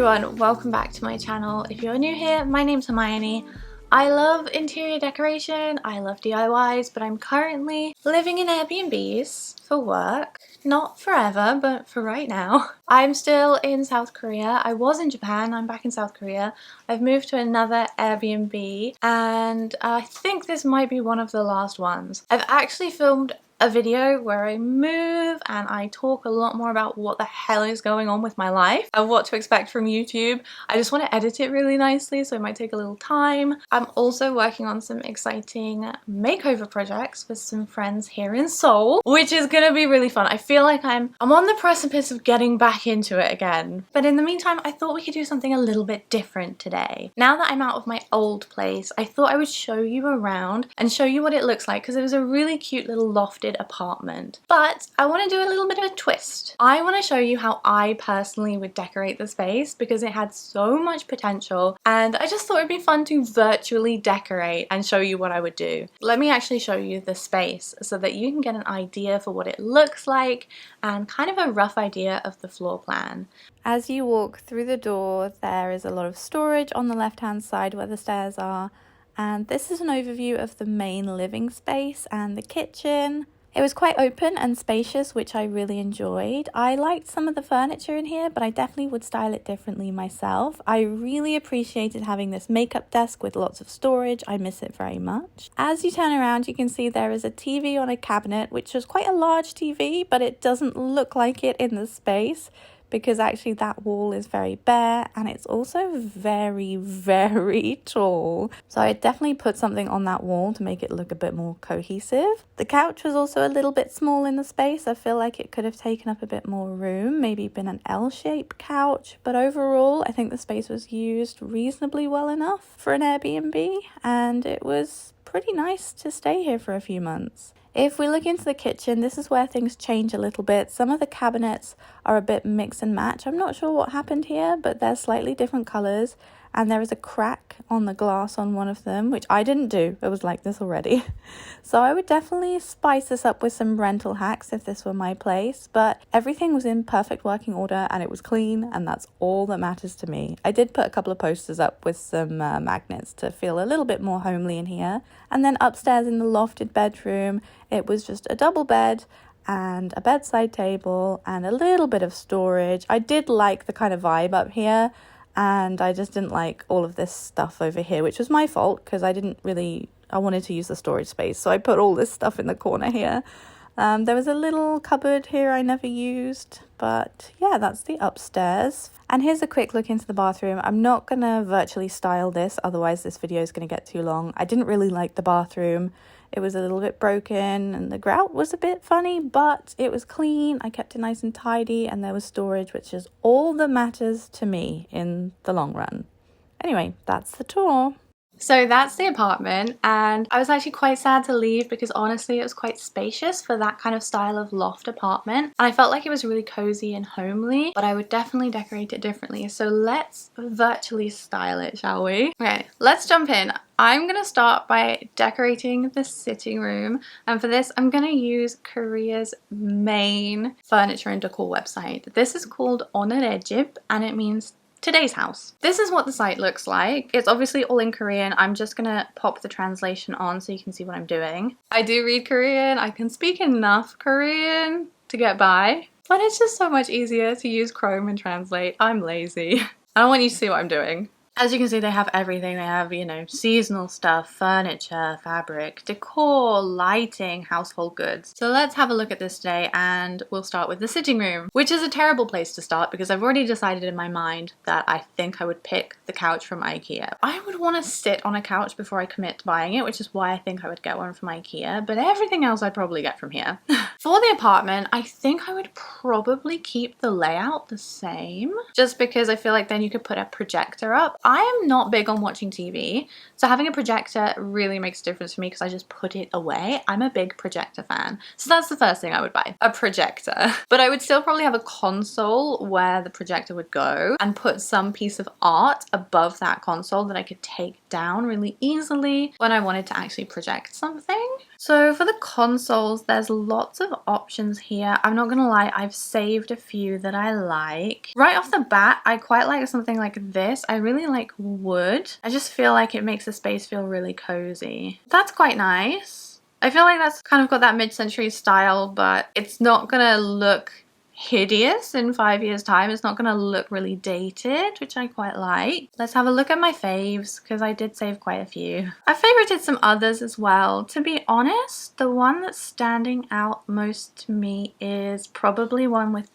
everyone, welcome back to my channel. If you're new here, my name's Hermione. I love interior decoration, I love DIYs, but I'm currently living in Airbnbs for work. Not forever, but for right now. I'm still in South Korea. I was in Japan, I'm back in South Korea. I've moved to another Airbnb and I think this might be one of the last ones. I've actually filmed a video where I move and I talk a lot more about what the hell is going on with my life and what to expect from YouTube. I just want to edit it really nicely, so it might take a little time. I'm also working on some exciting makeover projects with some friends here in Seoul, which is gonna be really fun. I feel like I'm on the precipice of getting back into it again. But in the meantime, I thought we could do something a little bit different today. Now that I'm out of my old place, I thought I would show you around and show you what it looks like, because it was a really cute little lofted apartment. But I want to do a little bit of a twist. I want to show you how I personally would decorate the space because it had so much potential, and I just thought it'd be fun to virtually decorate and show you what I would do. Let me actually show you the space so that you can get an idea for what it looks like and kind of a rough idea of the floor plan. As you walk through the door, there is a lot of storage on the left hand side where the stairs are, and this is an overview of the main living space and the kitchen. It was quite open and spacious, which I really enjoyed. I liked some of the furniture in here, but I definitely would style it differently myself. I really appreciated having this makeup desk with lots of storage. I miss it very much. As you turn around, you can see there is a TV on a cabinet, which is quite a large TV, but it doesn't look like it in the space, because actually that wall is very bare and it's also very, very tall. So I definitely put something on that wall to make it look a bit more cohesive. The couch was also a little bit small in the space. I feel like it could have taken up a bit more room, maybe been an L-shaped couch. But overall, I think the space was used reasonably well enough for an Airbnb, and it was pretty nice to stay here for a few months. If we look into the kitchen, this is where things change a little bit. Some of the cabinets are a bit mix and match. I'm not sure what happened here, but they're slightly different colours. And there is a crack on the glass on one of them, which I didn't do. It was like this already. So I would definitely spice this up with some rental hacks if this were my place. But everything was in perfect working order and it was clean, and that's all that matters to me. I did put a couple of posters up with some magnets to feel a little bit more homely in here. And then upstairs in the lofted bedroom, it was just a double bed and a bedside table and a little bit of storage. I did like the kind of vibe up here, and I just didn't like all of this stuff over here, which was my fault because I wanted to use the storage space, so I put all this stuff in the corner here. There was a little cupboard here I never used, but yeah, that's the upstairs. And here's a quick look into the bathroom. I'm not gonna virtually style this, otherwise this video is gonna get too long. I didn't really like the bathroom. It was a little bit broken and the grout was a bit funny, but it was clean. I kept it nice and tidy, and there was storage, which is all that matters to me in the long run. Anyway, that's the tour. So that's the apartment, and I was actually quite sad to leave because honestly it was quite spacious for that kind of style of loft apartment, and I felt like it was really cozy and homely, but I would definitely decorate it differently. So let's virtually style it, shall we? Okay, let's jump in. I'm gonna start by decorating the sitting room, and for this I'm gonna use Korea's main furniture and decor website. This is called 오늘의 and it means today's house. This is what the site looks like. It's obviously all in Korean. I'm just gonna pop the translation on so you can see what I'm doing. I do read Korean. I can speak enough Korean to get by, but it's just so much easier to use Chrome and translate. I'm lazy. I don't want you to see what I'm doing. As you can see, they have everything. They have, you know, seasonal stuff, furniture, fabric, decor, lighting, household goods. So let's have a look at this today, and we'll start with the sitting room, which is a terrible place to start because I've already decided in my mind that I think I would pick the couch from IKEA. I would want to sit on a couch before I commit to buying it, which is why I think I would get one from IKEA, but everything else I'd probably get from here. For the apartment, I think I would probably keep the layout the same, just because I feel like then you could put a projector up I am not big on watching TV, so having a projector really makes a difference for me because I just put it away. I'm a big projector fan. So that's the first thing I would buy, a projector. But I would still probably have a console where the projector would go and put some piece of art above that console that I could take down really easily when I wanted to actually project something. So for the consoles, there's lots of options here. I'm not gonna lie, I've saved a few that I like. Right off the bat, I quite like something like this. I really like wood. I just feel like it makes the space feel really cozy. That's quite nice. I feel like that's kind of got that mid-century style, but it's not gonna look hideous in 5 years time. It's not gonna look really dated, which I quite like. Let's have a look at my faves because I did save quite a few. I favorited some others as well. To be honest, the one that's standing out most to me is probably one with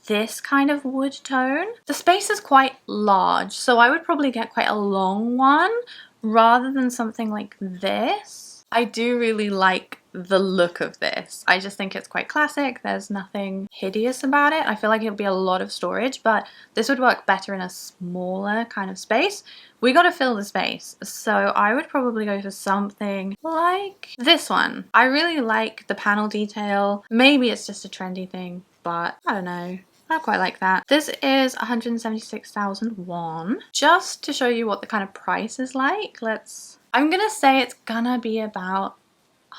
this kind of wood tone. The space is quite large, so I would probably get quite a long one rather than something like this. I do really like the look of this. I just think it's quite classic. There's nothing hideous about it. I feel like it would be a lot of storage, but this would work better in a smaller kind of space. We got to fill the space, so I would probably go for something like this one. I really like the panel detail. Maybe it's just a trendy thing, but I don't know. I quite like that. This is 176,000 won. Just to show you what the kind of price is like, I'm gonna say it's gonna be about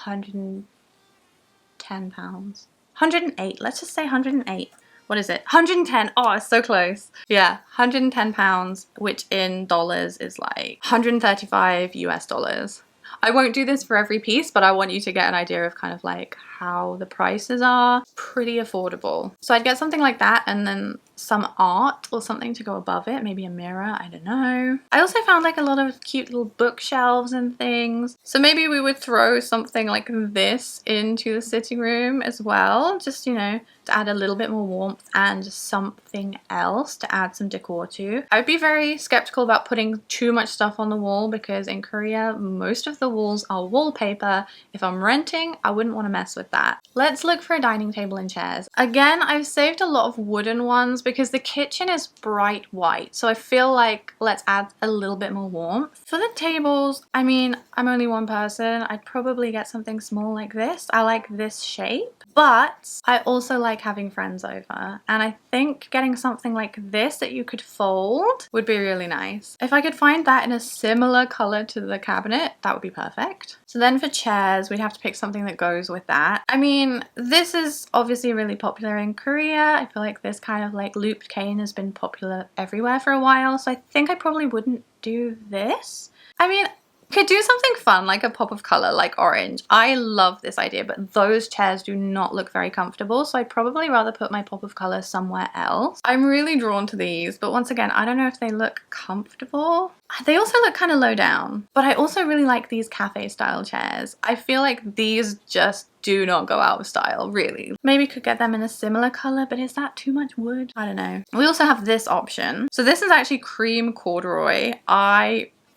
110 pounds. 108, let's just say 108. What is it? 110. Oh, it's so close. Yeah, 110 pounds, which in dollars is like 135 US dollars. I won't do this for every piece, but I want you to get an idea of kind of like how the prices are. Pretty affordable. So I'd get something like that and then some art or something to go above it, maybe a mirror, I don't know. I also found like a lot of cute little bookshelves and things. So maybe we would throw something like this into the sitting room as well, just, you know, to add a little bit more warmth and something else to add some decor to. I'd be very skeptical about putting too much stuff on the wall because in Korea, most of the walls are wallpaper. If I'm renting, I wouldn't want to mess with that. Let's look for a dining table and chairs. Again, I've saved a lot of wooden ones because the kitchen is bright white, so I feel like let's add a little bit more warmth. For the tables, I mean, I'm only one person. I'd probably get something small like this. I like this shape, but I also like having friends over, and I think getting something like this that you could fold would be really nice. If I could find that in a similar color to the cabinet, that would be perfect. So then for chairs, we'd have to pick something that goes with that. I mean, this is obviously really popular in Korea. I feel like this kind of like looped cane has been popular everywhere for a while, so I think I probably wouldn't do this. I mean, could do something fun like a pop of color, like orange. I love this idea, but those chairs do not look very comfortable, so I'd probably rather put my pop of color somewhere else. I'm really drawn to these, but once again, I don't know if they look comfortable. They also look kind of low down, but I also really like these cafe style chairs. I feel like these just do not go out of style, really. Maybe could get them in a similar color, but is that too much wood? I don't know. We also have this option. So this is actually cream corduroy.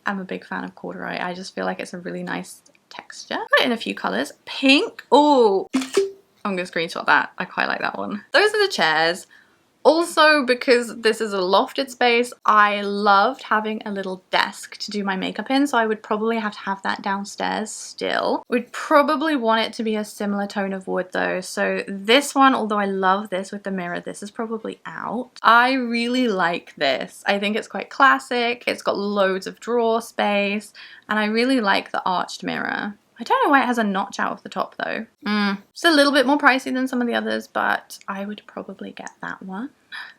I'm a big fan of corduroy. I just feel like it's a really nice texture. Put it in a few colors. Pink. Oh, I'm gonna screenshot that. I quite like that one. Those are the chairs. Also, because this is a lofted space, I loved having a little desk to do my makeup in, so I would probably have to have that downstairs still. We'd probably want it to be a similar tone of wood though, so this one, although I love this with the mirror, this is probably out. I really like this. I think it's quite classic, it's got loads of drawer space, and I really like the arched mirror. I don't know why it has a notch out of the top though. It's a little bit more pricey than some of the others, but I would probably get that one.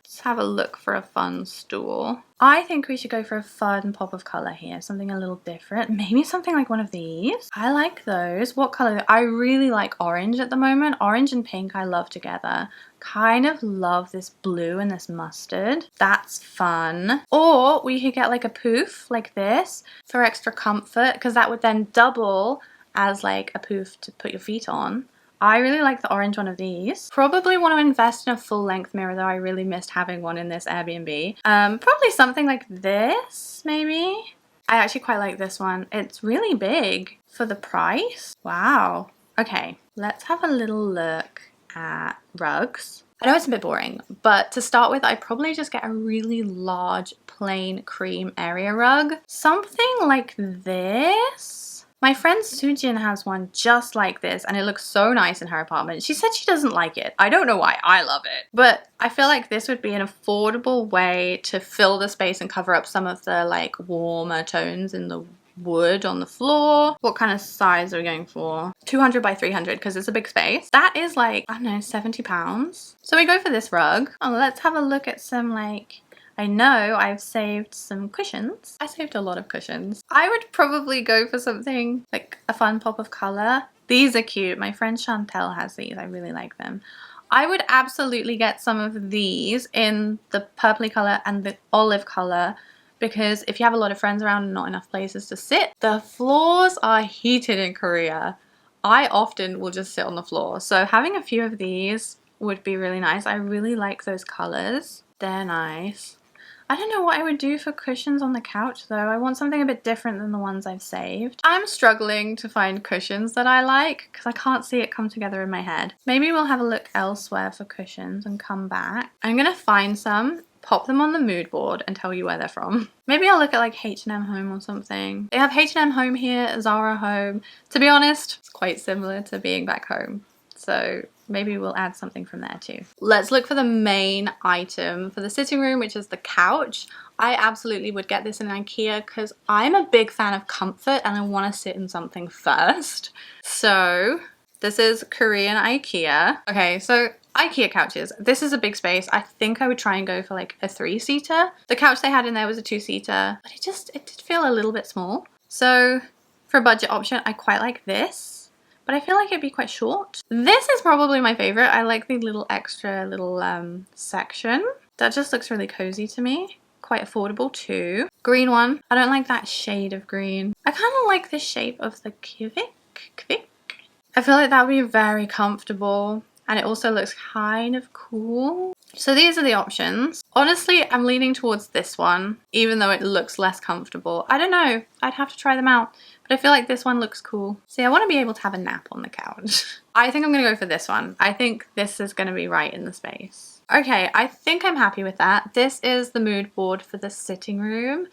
Let's have a look for a fun stool. I think we should go for a fun pop of color here, something a little different. Maybe something like one of these. I like those. What color? I really like orange at the moment. Orange and pink I love together. Kind of love this blue and this mustard. That's fun. Or we could get like a poof like this for extra comfort, because that would then double as like a poof to put your feet on. I really like the orange one of these. Probably want to invest in a full length mirror though. I really missed having one in this Airbnb. Probably something like this, maybe. I actually quite like this one. It's really big for the price. Wow. Okay, let's have a little look at rugs. I know it's a bit boring, but to start with, I'd probably just get a really large plain cream area rug. Something like this. My friend Sujin has one just like this and it looks so nice in her apartment. She said she doesn't like it. I don't know why. I love it. But I feel like this would be an affordable way to fill the space and cover up some of the like warmer tones in the wood on the floor. What kind of size are we going for? 200 by 300 because it's a big space. That is like, I don't know, 70 pounds. So we go for this rug. Oh, let's have a look at some like, I know I've saved some cushions. I saved a lot of cushions. I would probably go for something like a fun pop of color. These are cute. My friend Chantel has these. I really like them. I would absolutely get some of these in the purpley color and the olive color because if you have a lot of friends around and not enough places to sit, the floors are heated in Korea. I often will just sit on the floor. So having a few of these would be really nice. I really like those colors. They're nice. I don't know what I would do for cushions on the couch though. I want something a bit different than the ones I've saved. I'm struggling to find cushions that I like because I can't see it come together in my head. Maybe we'll have a look elsewhere for cushions and come back. I'm gonna find some, pop them on the mood board and tell you where they're from. Maybe I'll look at like H&M Home or something. They have H&M Home here, Zara Home. To be honest, it's quite similar to being back home. So maybe we'll add something from there too. Let's look for the main item for the sitting room, which is the couch. I absolutely would get this in IKEA because I'm a big fan of comfort and I want to sit in something first. So this is Korean IKEA. Okay, so IKEA couches. This is a big space. I think I would try and go for like a 3-seater. The couch they had in there was a 2-seater, but it did feel a little bit small. So for a budget option, I quite like this. But I feel like it'd be quite short. This is probably my favorite. I like the little extra little section. That just looks really cozy to me. Quite affordable too. Green one. I don't like that shade of green. I kind of like the shape of the kvik. I feel like that would be very comfortable. And it also looks kind of cool. So these are the options. Honestly, I'm leaning towards this one, even though it looks less comfortable. I don't know. I'd have to try them out. But I feel like this one looks cool. See, I want to be able to have a nap on the couch. I think I'm going to go for this one. I think this is going to be right in the space. Okay, I think I'm happy with that. This is the mood board for the sitting room.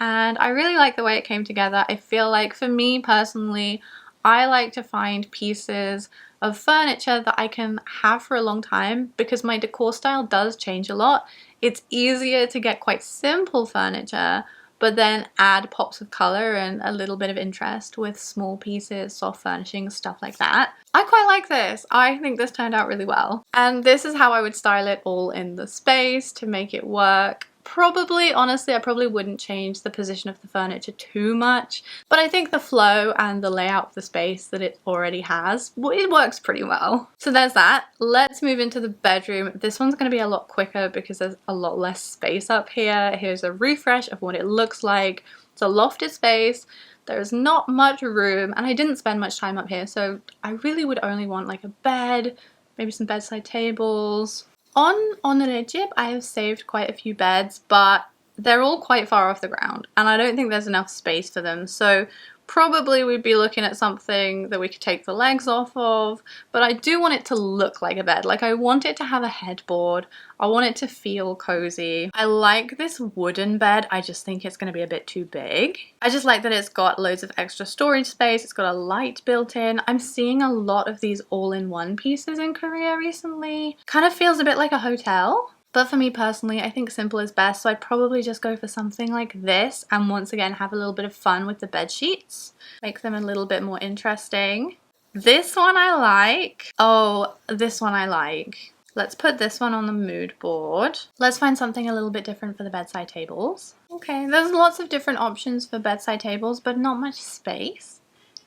And I really like the way it came together. I feel like for me personally, I like to find pieces of furniture that I can have for a long time because my decor style does change a lot. It's easier to get quite simple furniture, but then add pops of color and a little bit of interest with small pieces, soft furnishings, stuff like that. I quite like this. I think this turned out really well. And this is how I would style it all in the space to make it work. Probably, honestly, I probably wouldn't change the position of the furniture too much, but I think the flow and the layout of the space that it already has, it works pretty well. So there's that. Let's move into the bedroom. This one's going to be a lot quicker because there's a lot less space up here. Here's a refresh of what it looks like. It's a lofted space. There's not much room, and I didn't spend much time up here, so I really would only want like a bed, maybe some bedside tables. On Regip, I have saved quite a few beds, but they're all quite far off the ground and I don't think there's enough space for them. So probably we'd be looking at something that we could take the legs off of, but I do want it to look like a bed. Like I want it to have a headboard. I want it to feel cozy. I like this wooden bed. I just think it's going to be a bit too big. I just like that it's got loads of extra storage space. It's got a light built in. I'm seeing a lot of these all-in-one pieces in Korea recently. Kind of feels a bit like a hotel. But for me personally, I think simple is best, so I'd probably just go for something like this and once again have a little bit of fun with the bed sheets. Make them a little bit more interesting. This one I like. Oh, this one I like. Let's put this one on the mood board. Let's find something a little bit different for the bedside tables. Okay, there's lots of different options for bedside tables, but not much space.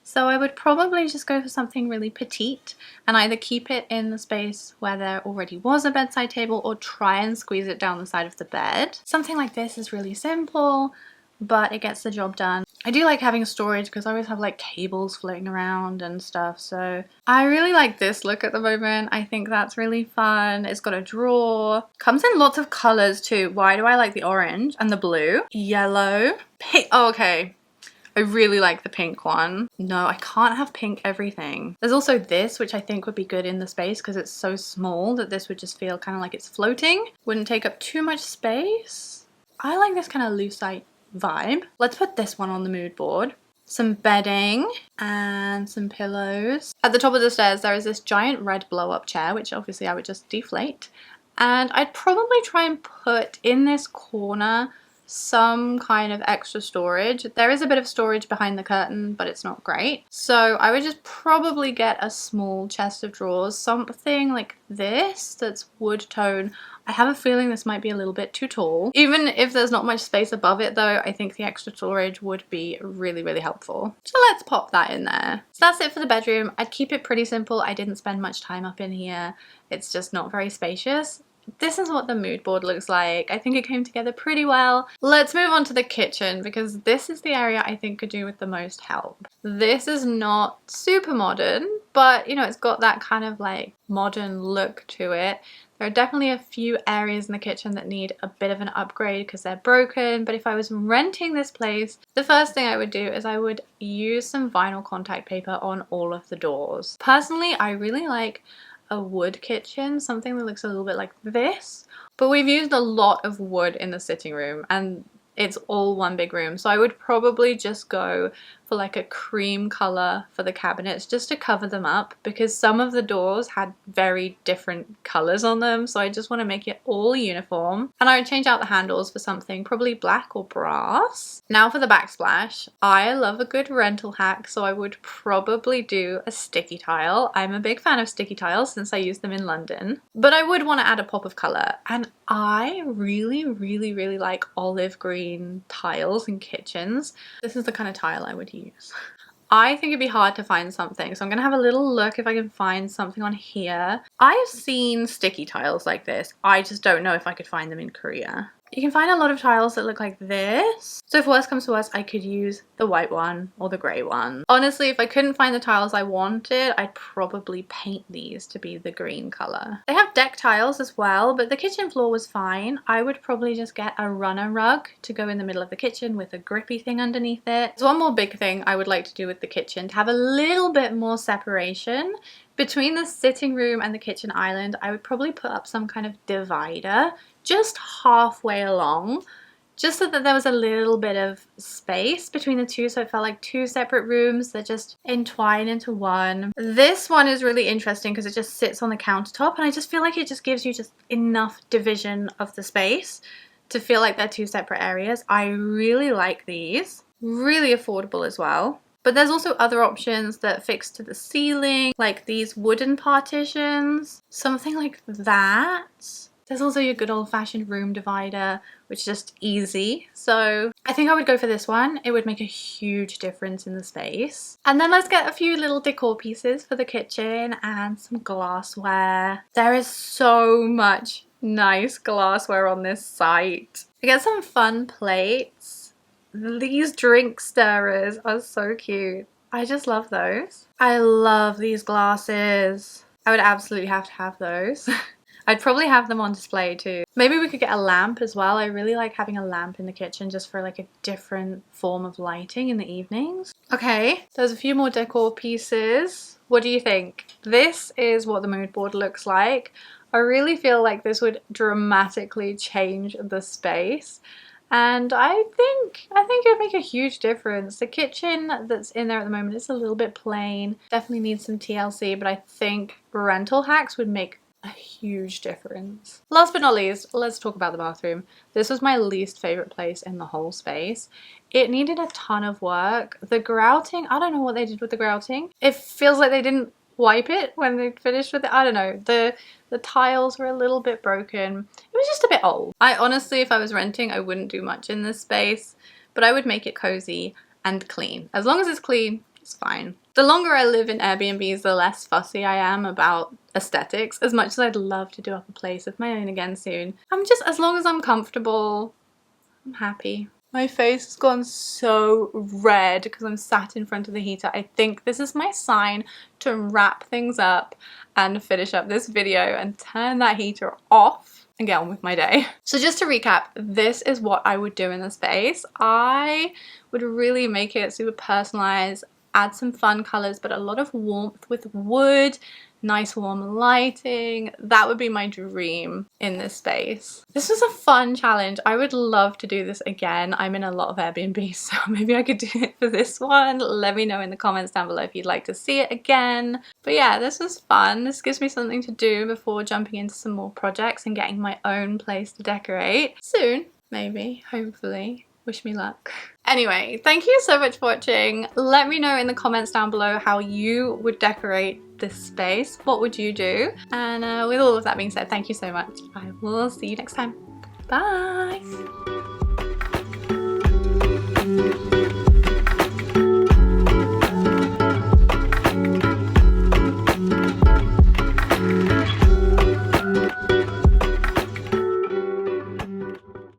So I would probably just go for something really petite and either keep it in the space where there already was a bedside table or try and squeeze it down the side of the bed. Something like this is really simple, but it gets the job done. I do like having storage because I always have like cables floating around and stuff. So I really like this look at the moment. I think that's really fun. It's got a drawer. Comes in lots of colors too. Why do I like the orange and the blue? Yellow. Pink. Oh, okay. I really like the pink one. No, I can't have pink everything. There's also this, which I think would be good in the space because it's so small that this would just feel kind of like it's floating. Wouldn't take up too much space. I like this kind of lucite vibe. Let's put this one on the mood board. Some bedding and some pillows. At the top of the stairs there is this giant red blow up chair, which obviously I would just deflate. And I'd probably try and put in this corner some kind of extra storage. There is a bit of storage behind the curtain, but it's not great. So I would just probably get a small chest of drawers, something like this that's wood tone. I have a feeling this might be a little bit too tall. Even if there's not much space above it though, I think the extra storage would be really, really helpful. So let's pop that in there. So that's it for the bedroom. I'd keep it pretty simple. I didn't spend much time up in here. It's just not very spacious. This is what the mood board looks like. I think it came together pretty well. Let's move on to the kitchen because this is the area I think could do with the most help. This is not super modern, but you know, it's got that kind of like modern look to it. There are definitely a few areas in the kitchen that need a bit of an upgrade because they're broken, but if I was renting this place, the first thing I would do is I would use some vinyl contact paper on all of the doors. Personally, I really like a wood kitchen, something that looks a little bit like this, but we've used a lot of wood in the sitting room and it's all one big room, so I would probably just go for like a cream color for the cabinets just to cover them up because some of the doors had very different colors on them, so I just want to make it all uniform. And I would change out the handles for something probably black or brass. Now for the backsplash. I love a good rental hack, so I would probably do a sticky tile. I'm a big fan of sticky tiles since I use them in London, but I would want to add a pop of color, and I really like olive green tiles in kitchens. This is the kind of tile I would use. I think it'd be hard to find something, so I'm gonna have a little look if I can find something on here. I've seen sticky tiles like this. I just don't know if I could find them in Korea. You can find a lot of tiles that look like this. So if worse comes to worse, I could use the white one or the grey one. Honestly, if I couldn't find the tiles I wanted, I'd probably paint these to be the green colour. They have deck tiles as well, but the kitchen floor was fine. I would probably just get a runner rug to go in the middle of the kitchen with a grippy thing underneath it. There's one more big thing I would like to do with the kitchen, to have a little bit more separation between the sitting room and the kitchen island. I would probably put up some kind of divider just halfway along, just so that there was a little bit of space between the two, so it felt like two separate rooms that just entwine into one. This one is really interesting because it just sits on the countertop, and I just feel like it just gives you just enough division of the space to feel like they're two separate areas. I really like these. Really affordable as well. But there's also other options that fix to the ceiling, like these wooden partitions, something like that. There's also your good old-fashioned room divider, which is just easy. So I think I would go for this one. It would make a huge difference in the space. And then let's get a few little decor pieces for the kitchen and some glassware. There is so much nice glassware on this site. I get some fun plates. These drink stirrers are so cute. I just love those. I love these glasses. I would absolutely have to have those. I'd probably have them on display too. Maybe we could get a lamp as well. I really like having a lamp in the kitchen just for like a different form of lighting in the evenings. Okay, there's a few more decor pieces. What do you think? This is what the mood board looks like. I really feel like this would dramatically change the space. And I think it would make a huge difference. The kitchen that's in there at the moment is a little bit plain. Definitely needs some TLC, but I think rental hacks would make a huge difference. Last but not least, let's talk about the bathroom. This was my least favorite place in the whole space. It needed a ton of work. The grouting, I don't know what they did with the grouting. It feels like they didn't wipe it when they finished with it. I don't know. The tiles were a little bit broken. It was just a bit old. I honestly, if I was renting, I wouldn't do much in this space, but I would make it cozy and clean. As long as it's clean, it's fine. The longer I live in Airbnbs, the less fussy I am about aesthetics. As much as I'd love to do up a place of my own again soon, as long as I'm comfortable, I'm happy. My face has gone so red because I'm sat in front of the heater. I think this is my sign to wrap things up and finish up this video and turn that heater off. and get on with my day. So just to recap, this is what I would do in the space. I would really make it super personalized, add some fun colors, but a lot of warmth with wood, nice warm lighting. That would be my dream in this space. This was a fun challenge. I would love to do this again. I'm in a lot of Airbnbs, so maybe I could do it for this one. Let me know in the comments down below if you'd like to see it again. But yeah, this was fun. This gives me something to do before jumping into some more projects and getting my own place to decorate. Soon, maybe, hopefully. Wish me luck. Anyway, thank you so much for watching. Let me know in the comments down below how you would decorate this space. What would you do? And with all of that being said, thank you so much. I will see you next time. Bye!